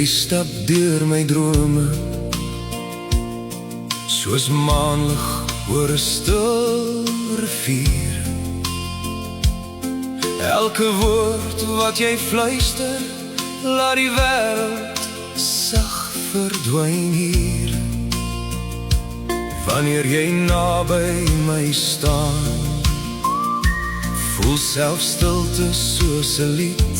stap deur my drome, soos maanlig oor 'n stil rivier. Elke woord wat jy fluister, laat die wêreld sag verdwyn hier. Wanneer jy naby my staan, voel self stilte soos 'n lied.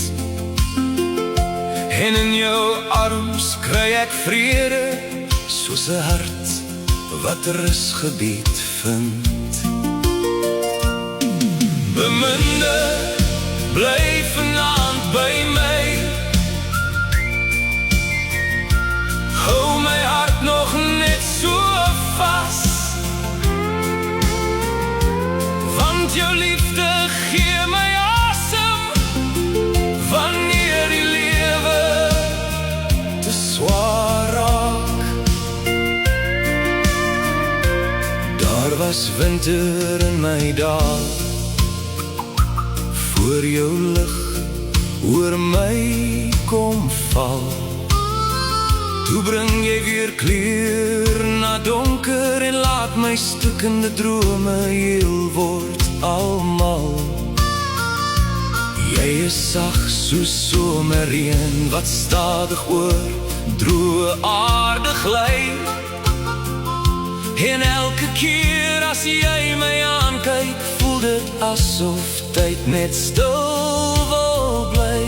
En in jou arms kry ek vrede, soos 'n hart wat rusgebied vind. Beminde, bly vanaand by my. Hou my hart nog net so vas, want jou liefde gee my asem, wanneer die lewe te swaar raak. Daar was winter in my daal, voor jou lig oor my kom val. Toe bring jy weer kleur na donker en laat my stikkende drome heel word almal. Jy is sag soos somerreën wat stadig oor droë aarde gly. En elke keer as jy my aankyk, voel dit asof tyd net stil wil bly.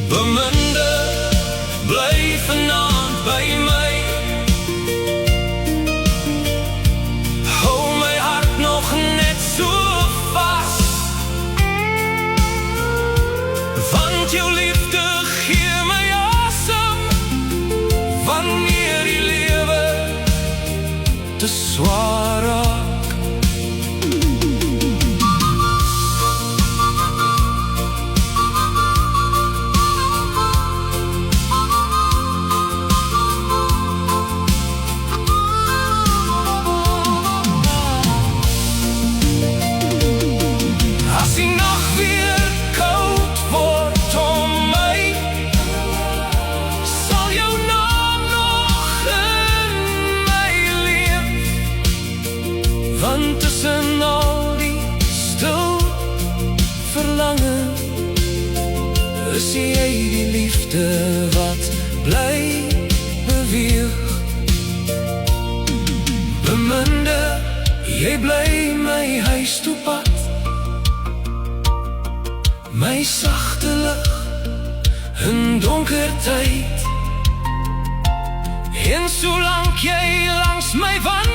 Beminde, bly vanaand by my. Hou my hart nog net so vas, want jou liefde gee my asem, wanneer die lewe te swaar raak. Want tussen al die stil verlangen, is jy die liefde wat bly beweeg. Beminde, jy bly my huis toe pad, my sagte lig in donker tyd. En solank jy langs my wandel,